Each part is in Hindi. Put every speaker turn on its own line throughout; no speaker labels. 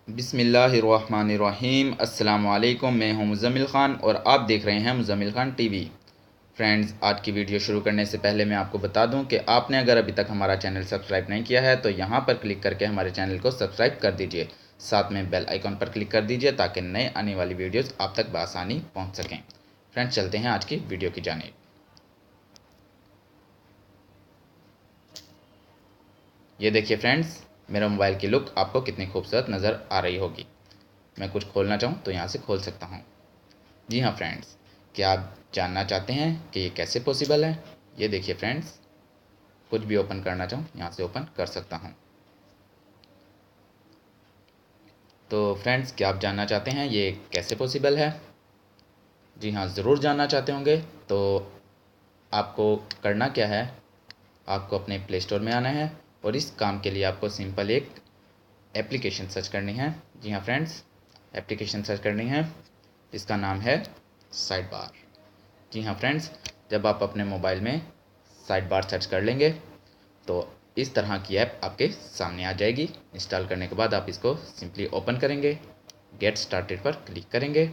बिस्मिल्लाहिर्रहमानिर्रहीम। अस्सलाम वालेकुम। मैं हूं मुज़म्मिल ख़ान और आप देख रहे हैं मुज़म्मिल ख़ान टीवी। फ्रेंड्स, आज की वीडियो शुरू करने से पहले मैं आपको बता दूं कि आपने अगर अभी तक हमारा चैनल सब्सक्राइब नहीं किया है तो यहां पर क्लिक करके हमारे चैनल को सब्सक्राइब कर दीजिए। साथ में बेल आइकॉन पर क्लिक कर दीजिए ताकि नए आने वाली वीडियोज़ आप तक बआसानी पहुँच सकें। फ्रेंड्स, चलते हैं आज की वीडियो की जानिब। ये देखिए फ्रेंड्स, मेरा मोबाइल की लुक आपको कितनी खूबसूरत नज़र आ रही होगी। मैं कुछ खोलना चाहूँ तो यहाँ से खोल सकता हूँ। जी हाँ फ्रेंड्स, क्या आप जानना चाहते हैं कि ये कैसे पॉसिबल है? ये देखिए फ्रेंड्स, कुछ भी ओपन करना चाहूँ यहाँ से ओपन कर सकता हूँ। तो फ्रेंड्स, क्या आप जानना चाहते हैं ये कैसे पॉसिबल है? जी हाँ, ज़रूर जानना चाहते होंगे। तो आपको करना क्या है, आपको अपने प्ले स्टोर में आना है और इस काम के लिए आपको सिंपल एक एप्लीकेशन सर्च करनी है। जी हाँ फ्रेंड्स, एप्लीकेशन सर्च करनी है, इसका नाम है साइड बार। जी हाँ फ्रेंड्स, जब आप अपने मोबाइल में साइड बार सर्च कर लेंगे तो इस तरह की ऐप आपके सामने आ जाएगी। इंस्टॉल करने के बाद आप इसको सिंपली ओपन करेंगे, गेट स्टार्टेड पर क्लिक करेंगे।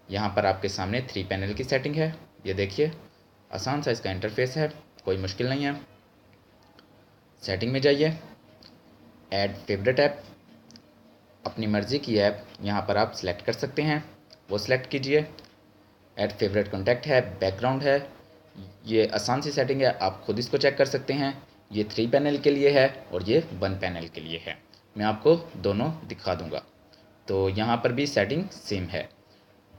यहाँ पर आपके सामने 3 पैनल की सेटिंग है। ये देखिए, आसान सा इसका इंटरफेस है, कोई मुश्किल नहीं है। सेटिंग में जाइए, ऐड फेवरेट ऐप, अपनी मर्ज़ी की ऐप यहाँ पर आप सिलेक्ट कर सकते हैं, वो सिलेक्ट कीजिए। ऐड फेवरेट कॉन्टैक्ट है, बैकग्राउंड है, ये आसान सी सेटिंग है, आप खुद इसको चेक कर सकते हैं। ये 3 पैनल के लिए है और ये 1 पैनल के लिए है। मैं आपको दोनों दिखा दूंगा। तो यहाँ पर भी सेटिंग सेम है।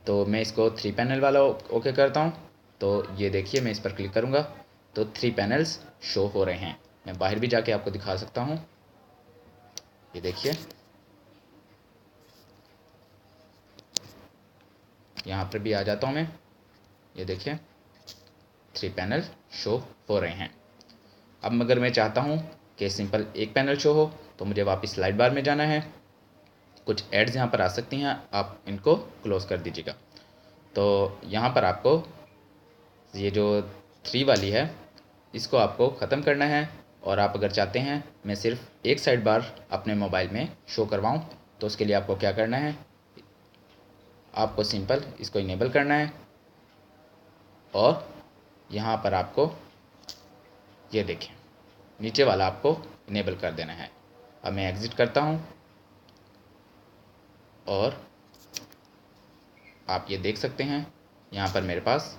तो मैं इसको 3 पैनल वाला ओके करता हूँ। तो ये देखिए, मैं इस पर क्लिक करूँगा तो 3 पैनल्स शो हो रहे हैं। मैं बाहर भी जाके आपको दिखा सकता हूँ। ये देखिए, यहाँ पर भी आ जाता हूँ मैं। ये देखिए, 3 पैनल शो हो रहे हैं। अब अगर मैं चाहता हूँ कि सिंपल एक पैनल शो हो तो मुझे वापस स्लाइड बार में जाना है। कुछ एड्स यहाँ पर आ सकती हैं, आप इनको क्लोज कर दीजिएगा। तो यहाँ पर आपको ये जो 3 वाली है इसको आपको ख़त्म करना है। और आप अगर चाहते हैं मैं सिर्फ एक साइड बार अपने मोबाइल में शो करवाऊँ तो उसके लिए आपको क्या करना है, आपको सिंपल इसको इनेबल करना है और यहाँ पर आपको ये देखें नीचे वाला आपको इनेबल कर देना है। अब मैं एग्ज़िट करता हूँ और आप ये देख सकते हैं यहाँ पर मेरे पास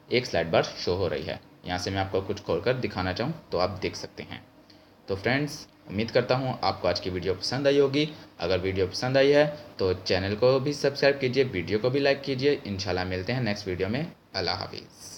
एक स्लाइड बार शो हो रही है। यहाँ से मैं आपको कुछ खोलकर दिखाना चाहूँ तो आप देख सकते हैं। तो फ्रेंड्स, उम्मीद करता हूँ आपको आज की वीडियो पसंद आई होगी। अगर वीडियो पसंद आई है तो चैनल को भी सब्सक्राइब कीजिए, वीडियो को भी लाइक कीजिए। इंशाल्लाह मिलते हैं नेक्स्ट वीडियो में। अल्लाह हाफिज़।